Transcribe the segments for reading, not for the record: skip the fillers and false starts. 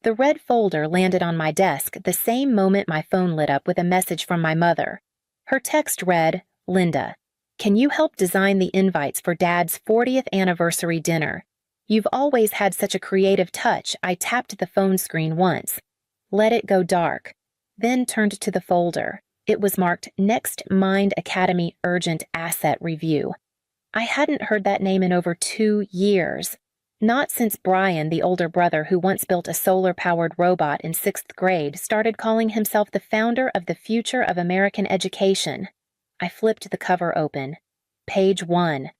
The red folder landed on my desk the same moment my phone lit up with a message from my mother. Her text read, "Linda, can you help design the invites for Dad's 40th anniversary dinner? You've always had such a creative touch." I tapped the phone screen once, let it go dark, then turned to the folder. It was marked Next Mind Academy Urgent Asset Review. I hadn't heard that name in over 2 years. Not since Brian, the older brother who once built a solar-powered robot in 6th grade, started calling himself the founder of the future of American education. I flipped the cover open. Page 1.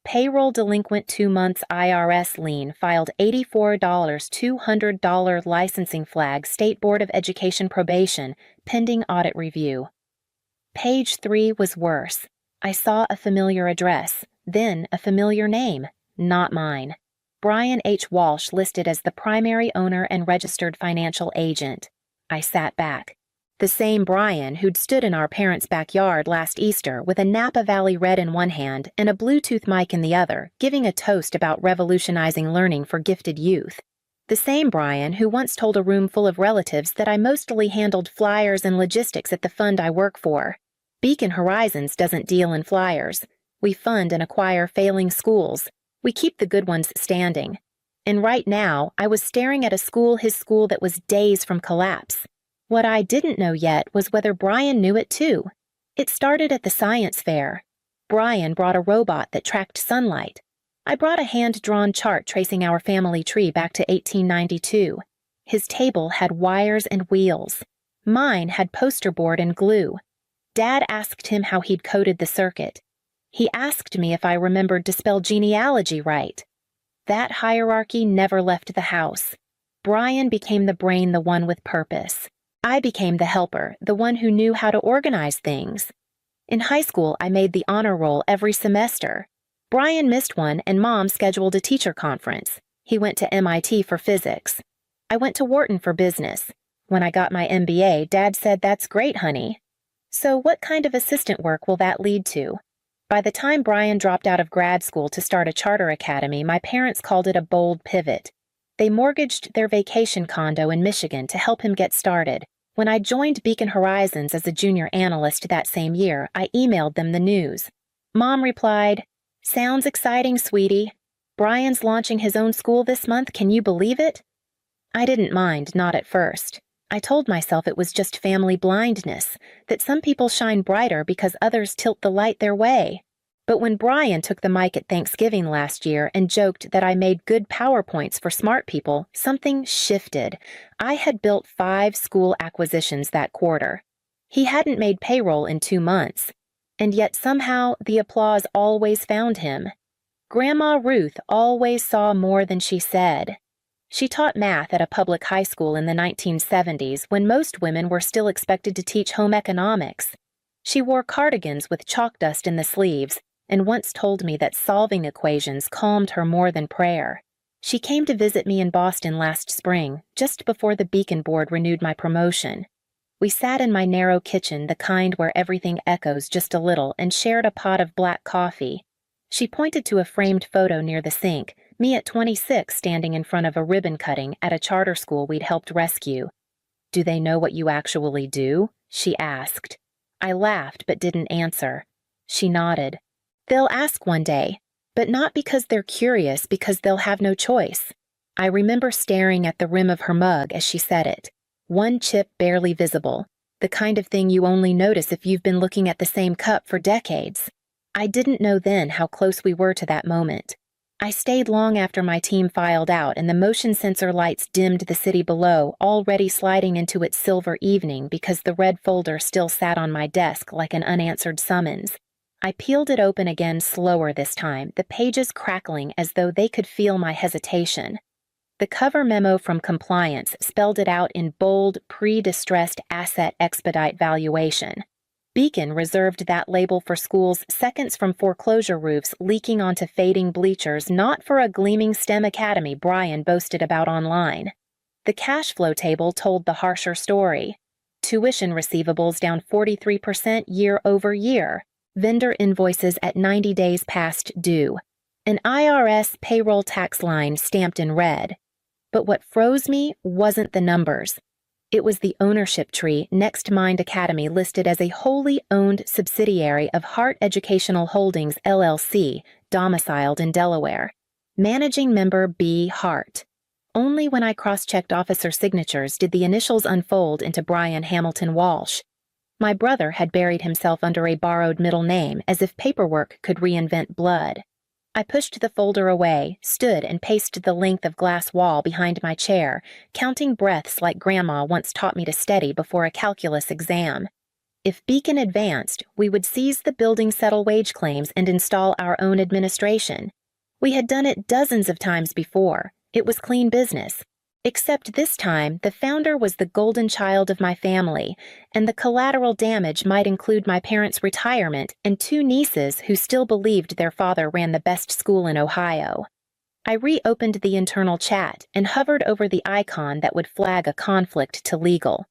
Payroll delinquent 2 months IRS lien filed $84 $200 licensing flag State Board of Education probation pending audit review. Page 3 was worse. I saw a familiar address, then a familiar name, not mine. Brian H. Walsh listed as the primary owner and registered financial agent. I sat back. The same Brian who'd stood in our parents' backyard last Easter with a Napa Valley Red in one hand and a Bluetooth mic in the other, giving a toast about revolutionizing learning for gifted youth. The same Brian who once told a room full of relatives that I mostly handled flyers and logistics at the fund I work for. Beacon Horizons doesn't deal in flyers. We fund and acquire failing schools. We keep the good ones standing. And right now, I was staring at his school that was days from collapse. What I didn't know yet was whether Brian knew it too. It started at the science fair. Brian brought a robot that tracked sunlight. I brought a hand-drawn chart tracing our family tree back to 1892. His table had wires and wheels. Mine had poster board and glue. Dad asked him how he'd coded the circuit. He asked me if I remembered to spell genealogy right. That hierarchy never left the house. Brian became the brain, the one with purpose. I became the helper, the one who knew how to organize things. In high school, I made the honor roll every semester. Brian missed one and Mom scheduled a teacher conference. He went to MIT for physics. I went to Wharton for business. When I got my MBA, Dad said, "That's great, honey." So what kind of assistant work will that lead to? By the time Brian dropped out of grad school to start a charter academy, my parents called it a bold pivot. They mortgaged their vacation condo in Michigan to help him get started. When I joined Beacon Horizons as a junior analyst that same year, I emailed them the news. Mom replied, "Sounds exciting, sweetie. Brian's launching his own school this month, can you believe it?" I didn't mind, not at first. I told myself it was just family blindness, that some people shine brighter because others tilt the light their way. But when Brian took the mic at Thanksgiving last year and joked that I made good PowerPoints for smart people, something shifted. I had built 5 school acquisitions that quarter. He hadn't made payroll in 2 months. And yet somehow the applause always found him. Grandma Ruth always saw more than she said. She taught math at a public high school in the 1970s when most women were still expected to teach home economics. She wore cardigans with chalk dust in the sleeves and once told me that solving equations calmed her more than prayer. She came to visit me in Boston last spring, just before the Beacon Board renewed my promotion. We sat in my narrow kitchen, the kind where everything echoes just a little, and shared a pot of black coffee. She pointed to a framed photo near the sink, me at 26 standing in front of a ribbon cutting at a charter school we'd helped rescue. "Do they know what you actually do?" she asked. I laughed but didn't answer. She nodded. "They'll ask one day, but not because they're curious, because they'll have no choice." I remember staring at the rim of her mug as she said it. One chip barely visible, the kind of thing you only notice if you've been looking at the same cup for decades. I didn't know then how close we were to that moment. I stayed long after my team filed out and the motion sensor lights dimmed the city below, already sliding into its silver evening because the red folder still sat on my desk like an unanswered summons. I peeled it open again slower this time, the pages crackling as though they could feel my hesitation. The cover memo from compliance spelled it out in bold, pre-distressed asset expedite valuation. Beacon reserved that label for schools seconds from foreclosure roofs leaking onto fading bleachers, not for a gleaming STEM academy Brian boasted about online. The cash flow table told the harsher story. Tuition receivables down 43% year over year. Vendor invoices at 90 days past due. An IRS payroll tax line stamped in red. But what froze me wasn't the numbers. It was the ownership tree Next Mind Academy listed as a wholly owned subsidiary of Hart Educational Holdings, LLC, domiciled in Delaware. Managing member B. Hart. Only when I cross-checked officer signatures did the initials unfold into Brian Hamilton Walsh. My brother had buried himself under a borrowed middle name as if paperwork could reinvent blood. I pushed the folder away, stood and paced the length of glass wall behind my chair, counting breaths like Grandma once taught me to steady before a calculus exam. If Beacon advanced, we would seize the building, settle wage claims, and install our own administration. We had done it dozens of times before. It was clean business. Except this time, the founder was the golden child of my family, and the collateral damage might include my parents' retirement and 2 nieces who still believed their father ran the best school in Ohio. I reopened the internal chat and hovered over the icon that would flag a conflict to legal.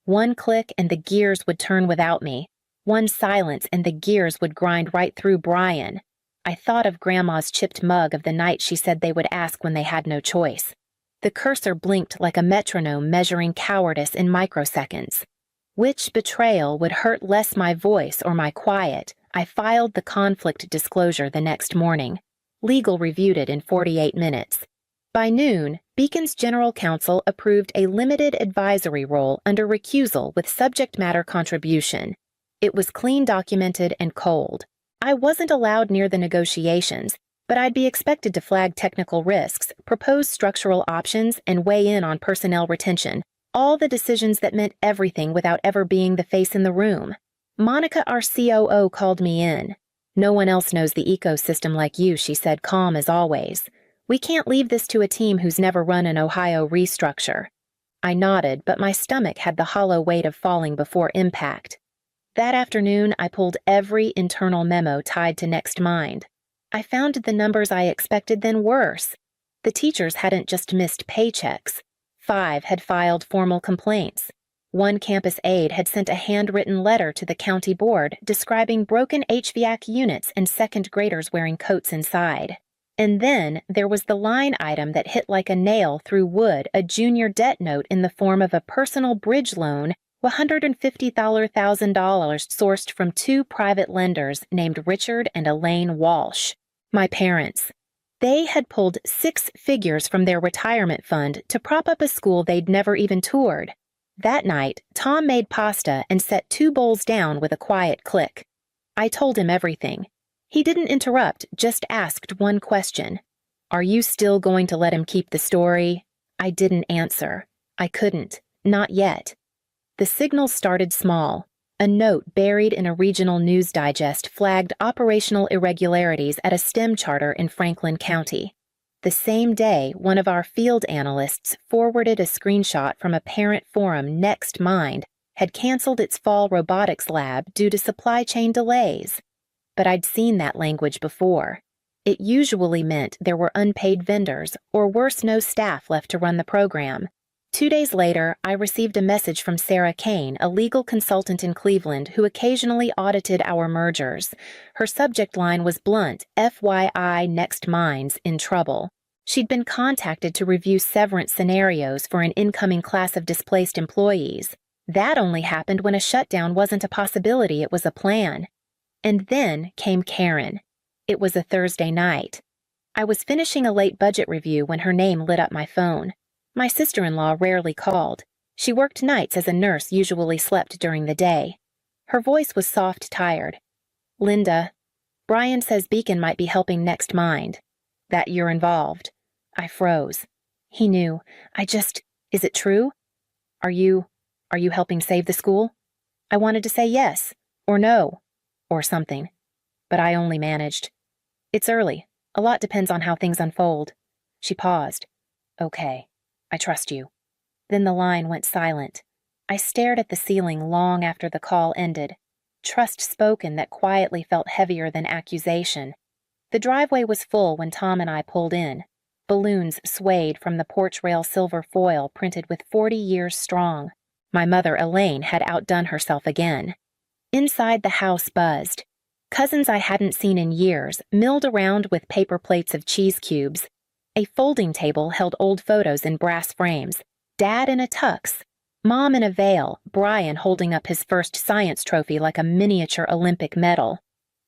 1 click and the gears would turn without me. 1 silence and the gears would grind right through Brian. I thought of Grandma's chipped mug of the night she said they would ask when they had no choice. The cursor blinked like a metronome measuring cowardice in microseconds. Which betrayal would hurt less, my voice or my quiet? I filed the conflict disclosure the next morning. Legal reviewed it in 48 minutes. By noon, Beacon's general counsel approved a limited advisory role under recusal with subject matter contribution. It was clean documented and cold. I wasn't allowed near the negotiations, but I'd be expected to flag technical risks, propose structural options, and weigh in on personnel retention, all the decisions that meant everything without ever being the face in the room. Monica, our COO, called me in. "No one else knows the ecosystem like you," she said, calm as always. "We can't leave this to a team who's never run an Ohio restructure." I nodded, but my stomach had the hollow weight of falling before impact. That afternoon, I pulled every internal memo tied to Next Mind. I found the numbers I expected, then worse. The teachers hadn't just missed paychecks. 5 had filed formal complaints. 1 campus aide had sent a handwritten letter to the county board describing broken HVAC units and second graders wearing coats inside. And then there was the line item that hit like a nail through wood, a junior debt note in the form of a personal bridge loan, $150,000 sourced from 2 private lenders named Richard and Elaine Walsh. My parents. They had pulled 6 figures from their retirement fund to prop up a school they'd never even toured. That night, Tom made pasta and set 2 bowls down with a quiet click. I told him everything. He didn't interrupt, just asked 1 question. "Are you still going to let him keep the story?" I didn't answer. I couldn't. Not yet. The signal started small. A note buried in a regional news digest flagged operational irregularities at a STEM charter in Franklin County. The same day, one of our field analysts forwarded a screenshot from a parent forum Next Mind had canceled its fall robotics lab due to supply chain delays. But I'd seen that language before. It usually meant there were unpaid vendors, or worse, no staff left to run the program. 2 days later, I received a message from Sarah Kane, a legal consultant in Cleveland who occasionally audited our mergers. Her subject line was blunt, FYI, Next Mind's in trouble. She'd been contacted to review severance scenarios for an incoming class of displaced employees. That only happened when a shutdown wasn't a possibility, it was a plan. And then came Karen. It was a Thursday night. I was finishing a late budget review when her name lit up my phone. My sister-in-law rarely called. She worked nights as a nurse usually slept during the day. Her voice was soft, tired. "Linda, Brian says Beacon might be helping Next Mind. That you're involved." I froze. He knew. Is it true? Are you helping save the school?" I wanted to say yes, or no, or something. But I only managed. "It's early. A lot depends on how things unfold." She paused. "Okay. I trust you." Then the line went silent. I stared at the ceiling long after the call ended. Trust spoken that quietly felt heavier than accusation. The driveway was full when Tom and I pulled in. Balloons swayed from the porch rail silver foil printed with 40 years strong. My mother, Elaine, had outdone herself again. Inside, the house buzzed. Cousins I hadn't seen in years milled around with paper plates of cheese cubes. A folding table held old photos in brass frames. Dad in a tux, Mom in a veil, Brian holding up his first science trophy like a miniature Olympic medal.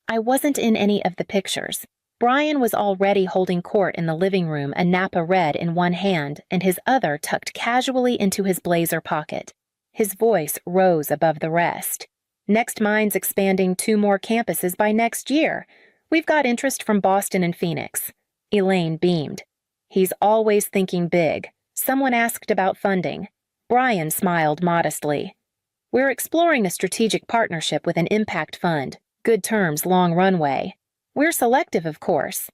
I wasn't in any of the pictures. Brian was already holding court in the living room, a Napa Red in one hand and his other tucked casually into his blazer pocket. His voice rose above the rest. Next Mind's expanding 2 more campuses by next year. We've got interest from Boston and Phoenix. Elaine beamed. He's always thinking big. Someone asked about funding. Brian smiled modestly. We're exploring a strategic partnership with an impact fund. Good terms, long runway. We're selective, of course.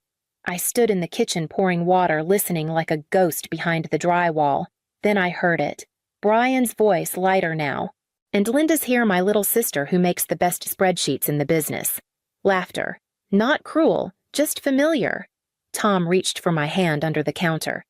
I stood in the kitchen pouring water, listening like a ghost behind the drywall. Then I heard it. Brian's voice, lighter now. And Linda's here, my little sister who makes the best spreadsheets in the business. Laughter. Not cruel, just familiar. Tom reached for my hand under the counter.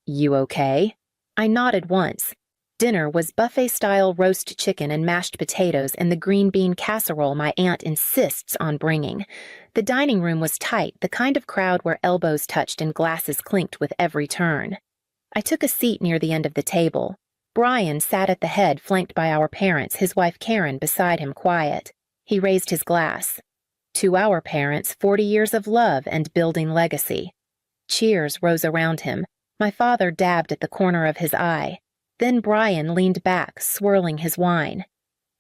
You okay? I nodded once. Dinner was buffet-style roast chicken and mashed potatoes and the green bean casserole my aunt insists on bringing. The dining room was tight, the kind of crowd where elbows touched and glasses clinked with every turn. I took a seat near the end of the table. Brian sat at the head, flanked by our parents, his wife Karen beside him, quiet. He raised his glass. To our parents, 40 years of love and building legacy. Cheers rose around him. My father dabbed at the corner of his eye. Then Brian leaned back, swirling his wine.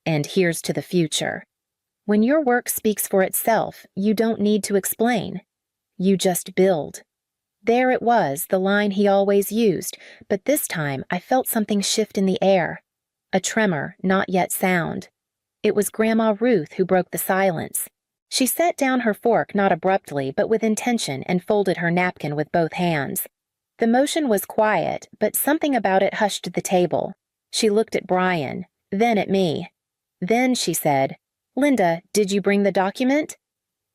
And here's to the future. When your work speaks for itself, you don't need to explain. You just build. There it was, the line he always used, but this time I felt something shift in the air. A tremor, not yet sound. It was Grandma Ruth who broke the silence. She set down her fork not abruptly, but with intention, and folded her napkin with both hands. The motion was quiet, but something about it hushed the table. She looked at Brian, then at me. Then she said, Linda, did you bring the document?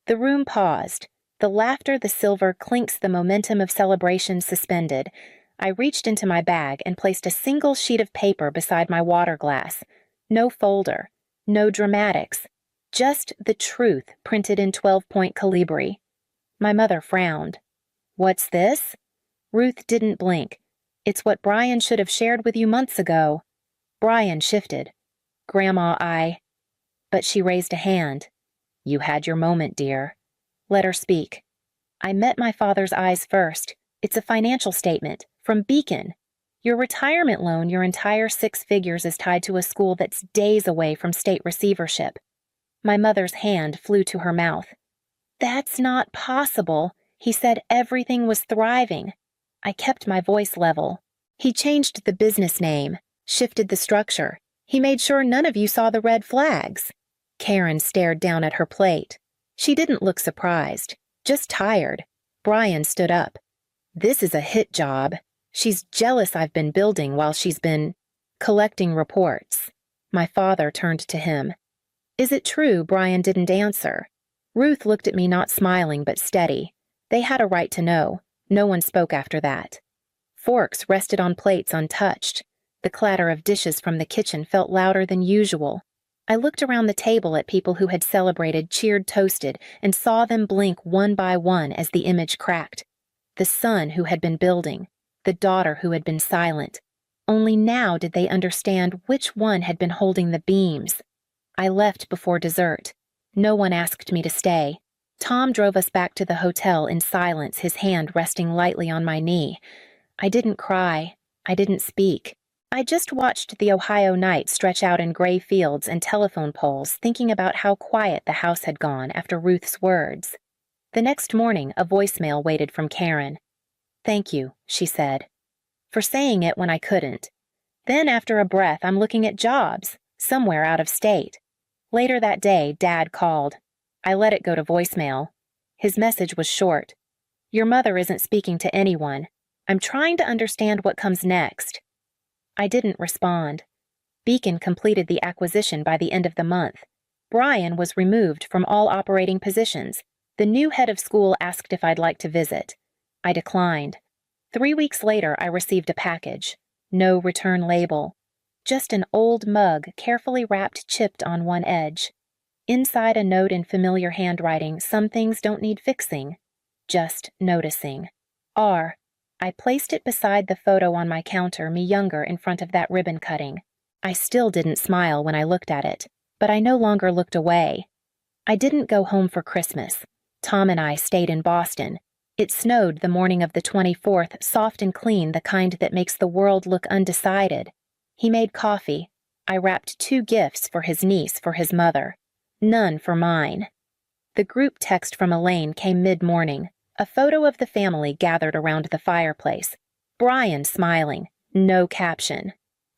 The room paused. The laughter, the silver clinks, the momentum of celebration suspended. I reached into my bag and placed a single sheet of paper beside my water glass. No folder, no dramatics, just the truth printed in 12-point calibri. My mother frowned. What's this? Ruth didn't blink. It's what Brian should have shared with you months ago. Brian shifted. Grandma, But she raised a hand. You had your moment, dear. Let her speak. I met my father's eyes first. It's a financial statement, from Beacon. Your retirement loan, your entire 6 figures, is tied to a school that's days away from state receivership. My mother's hand flew to her mouth. That's not possible. He said everything was thriving. I kept my voice level. He changed the business name, shifted the structure. He made sure none of you saw the red flags. Karen stared down at her plate. She didn't look surprised, just tired. Brian stood up. This is a hit job. She's jealous I've been building while she's been collecting reports. My father turned to him. Is it true Brian didn't answer? Ruth looked at me, not smiling but steady. They had a right to know. No one spoke after that. Forks rested on plates untouched. The clatter of dishes from the kitchen felt louder than usual. I looked around the table at people who had celebrated, cheered, toasted, and saw them blink one by one as the image cracked. The son who had been building, the daughter who had been silent. Only now did they understand which one had been holding the beams. I left before dessert. No one asked me to stay. Tom drove us back to the hotel in silence, his hand resting lightly on my knee. I didn't cry. I didn't speak. I just watched the Ohio night stretch out in gray fields and telephone poles, thinking about how quiet the house had gone after Ruth's words. The next morning, a voicemail waited from Karen. Thank you, she said, for saying it when I couldn't. Then, after a breath, I'm looking at jobs, somewhere out of state. Later that day, Dad called. I let it go to voicemail. His message was short. Your mother isn't speaking to anyone. I'm trying to understand what comes next. I didn't respond. Beacon completed the acquisition by the end of the month. Brian was removed from all operating positions. The new head of school asked if I'd like to visit. I declined. 3 weeks later, I received a package. No return label. Just an old mug, carefully wrapped, chipped on one edge. Inside, a note in familiar handwriting, some things don't need fixing. Just noticing. R. I placed it beside the photo on my counter, me younger in front of that ribbon cutting. I still didn't smile when I looked at it, but I no longer looked away. I didn't go home for Christmas. Tom and I stayed in Boston. It snowed the morning of the 24th, soft and clean, the kind that makes the world look undecided. He made coffee. I wrapped 2 gifts for his niece, for his mother. None for mine. The group text from Elaine came mid-morning. A photo of the family gathered around the fireplace. Brian smiling. No caption.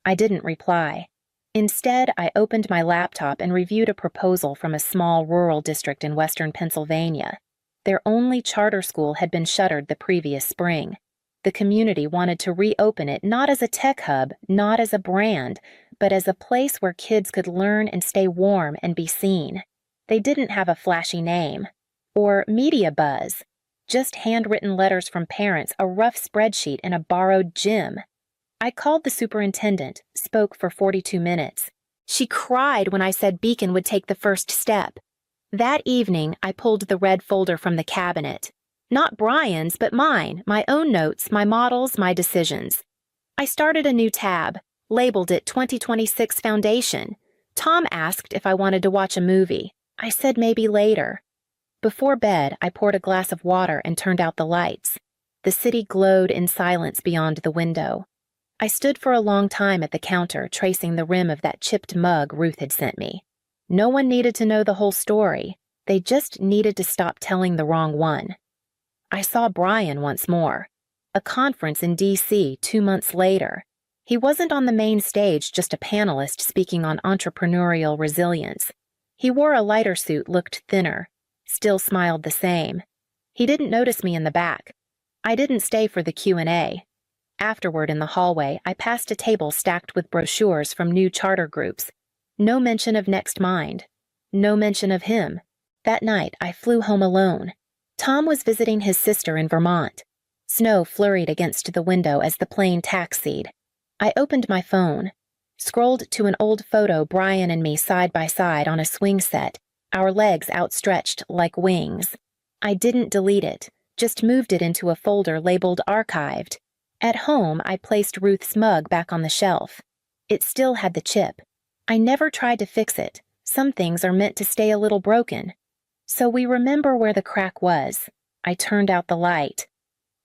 I didn't reply. Instead, I opened my laptop and reviewed a proposal from a small rural district in western Pennsylvania. Their only charter school had been shuttered the previous spring. The community wanted to reopen it not as a tech hub, not as a brand, but as a place where kids could learn and stay warm and be seen. They didn't have a flashy name or media buzz, just handwritten letters from parents, a rough spreadsheet, and a borrowed gym. I called the superintendent, spoke for 42 minutes. She cried when I said Beacon would take the first step. That evening, I pulled the red folder from the cabinet. Not Brian's, but mine, my own notes, my models, my decisions. I started a new tab, labeled it 2026 Foundation. Tom asked if I wanted to watch a movie. I said maybe later. Before bed, I poured a glass of water and turned out the lights. The city glowed in silence beyond the window. I stood for a long time at the counter, tracing the rim of that chipped mug Ruth had sent me. No one needed to know the whole story. They just needed to stop telling the wrong one. I saw Brian once more. A conference in D.C. 2 months later. He wasn't on the main stage, just a panelist speaking on entrepreneurial resilience. He wore a lighter suit, looked thinner, still smiled the same. He didn't notice me in the back. I didn't stay for the Q&A. Afterward, in the hallway, I passed a table stacked with brochures from new charter groups. No mention of Next Mind. No mention of him. That night, I flew home alone. Tom was visiting his sister in Vermont. Snow flurried against the window as the plane taxied. I opened my phone, scrolled to an old photo, Brian and me side by side on a swing set, our legs outstretched like wings. I didn't delete it, just moved it into a folder labeled Archived. At home, I placed Ruth's mug back on the shelf. It still had the chip. I never tried to fix it. Some things are meant to stay a little broken. So we remember where the crack was. I turned out the light.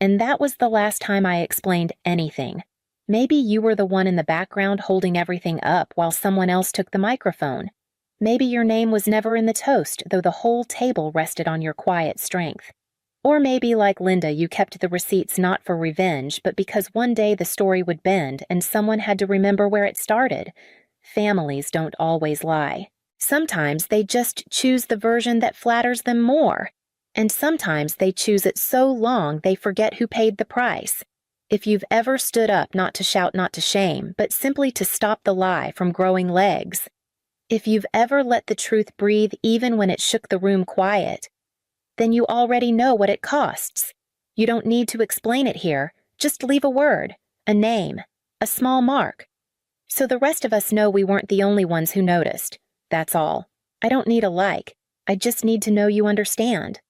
And that was the last time I explained anything. Maybe you were the one in the background holding everything up while someone else took the microphone. Maybe your name was never in the toast, though the whole table rested on your quiet strength. Or maybe, like Linda, you kept the receipts not for revenge, but because one day the story would bend and someone had to remember where it started. Families don't always lie. Sometimes they just choose the version that flatters them more. And sometimes they choose it so long they forget who paid the price. If you've ever stood up not to shout, not to shame, but simply to stop the lie from growing legs. If you've ever let the truth breathe even when it shook the room quiet, then you already know what it costs. You don't need to explain it here. Just leave a word, a name, a small mark. So the rest of us know we weren't the only ones who noticed. That's all. I don't need a like. I just need to know you understand.